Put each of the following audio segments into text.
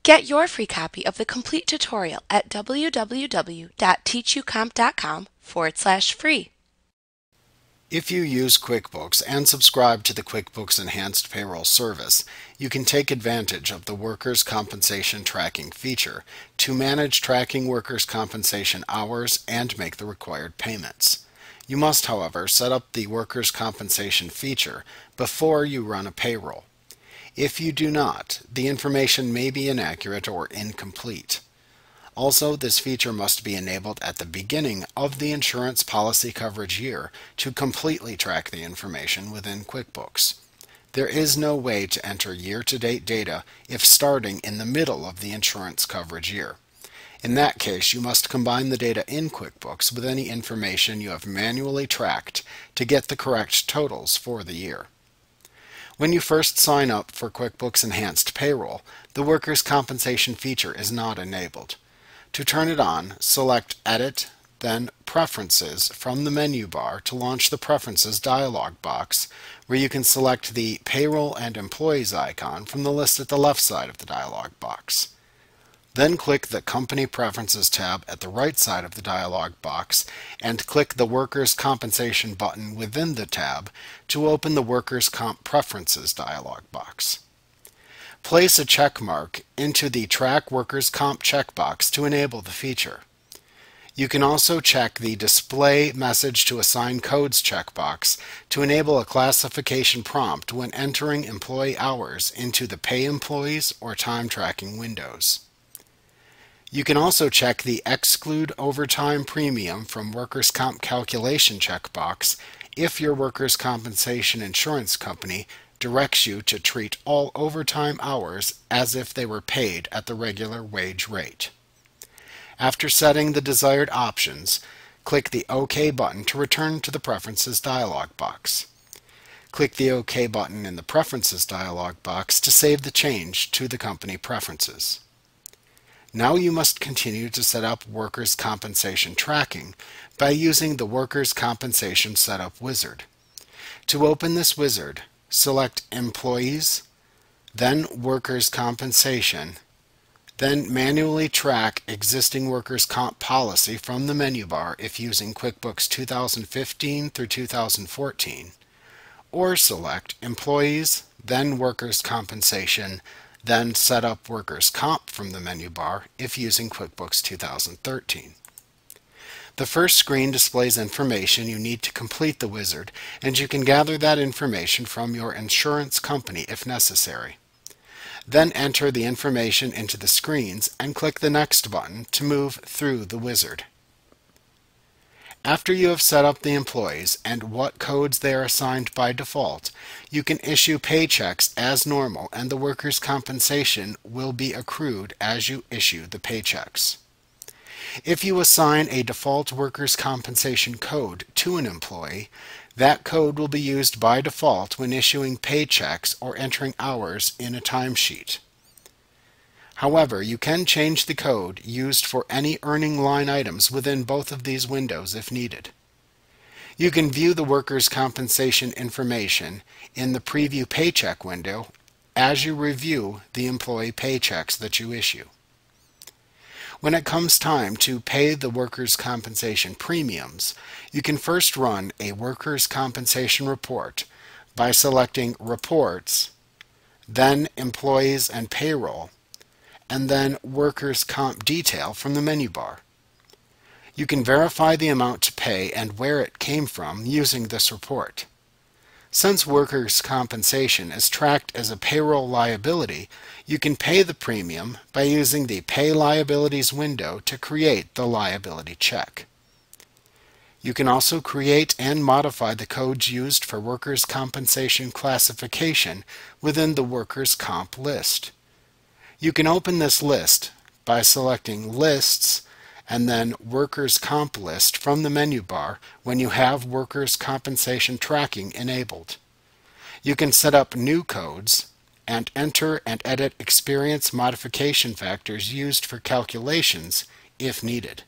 Get your free copy of the complete tutorial at www.teachucomp.com/free. If you use QuickBooks and subscribe to the QuickBooks Enhanced Payroll service, you can take advantage of the Workers' Compensation Tracking feature to manage tracking workers' compensation hours and make the required payments. You must, however, set up the Workers' Compensation feature before you run a payroll. If you do not, the information may be inaccurate or incomplete. Also, this feature must be enabled at the beginning of the insurance policy coverage year to completely track the information within QuickBooks. There is no way to enter year-to-date data if starting in the middle of the insurance coverage year. In that case, you must combine the data in QuickBooks with any information you have manually tracked to get the correct totals for the year. When you first sign up for QuickBooks Enhanced Payroll, the Workers' Compensation feature is not enabled. To turn it on, select Edit, then Preferences from the menu bar to launch the Preferences dialog box, where you can select the Payroll and Employees icon from the list at the left side of the dialog box. Then click the Company Preferences tab at the right side of the dialog box and click the Workers' Compensation button within the tab to open the Workers' Comp Preferences dialog box. Place a check mark into the Track Workers' Comp checkbox to enable the feature. You can also check the Display Message to Assign Codes checkbox to enable a classification prompt when entering employee hours into the Pay Employees or Time Tracking windows. You can also check the Exclude Overtime Premium from Workers' Comp Calculation checkbox if your workers' compensation insurance company directs you to treat all overtime hours as if they were paid at the regular wage rate. After setting the desired options, click the OK button to return to the Preferences dialog box. Click the OK button in the Preferences dialog box to save the change to the company preferences. Now you must continue to set up workers' compensation tracking by using the Workers' Compensation Setup wizard. To open this wizard, select Employees, then Workers' Compensation, then manually track existing workers' comp policy from the menu bar if using QuickBooks 2015 through 2014, or select Employees, then Workers' Compensation, then set up Workers' Comp from the menu bar if using QuickBooks 2013. The first screen displays information you need to complete the wizard, and you can gather that information from your insurance company if necessary. Then enter the information into the screens and click the Next button to move through the wizard. After you have set up the employees and what codes they are assigned by default, you can issue paychecks as normal, and the workers' compensation will be accrued as you issue the paychecks. If you assign a default workers' compensation code to an employee, that code will be used by default when issuing paychecks or entering hours in a timesheet. However, you can change the code used for any earning line items within both of these windows if needed. You can view the workers' compensation information in the Preview Paycheck window as you review the employee paychecks that you issue. When it comes time to pay the workers' compensation premiums, you can first run a workers' compensation report by selecting Reports, then Employees and Payroll, and then Workers' Comp Detail from the menu bar. You can verify the amount to pay and where it came from using this report. Since workers' compensation is tracked as a payroll liability, you can pay the premium by using the Pay Liabilities window to create the liability check. You can also create and modify the codes used for workers' compensation classification within the workers' comp list. You can open this list by selecting Lists and then Workers' Comp List from the menu bar when you have workers' compensation tracking enabled. You can set up new codes and enter and edit experience modification factors used for calculations if needed.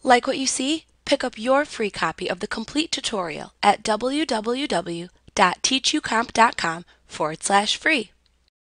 Like what you see? Pick up your free copy of the complete tutorial at www.teachucomp.com/free. www.teachucomp.com/free.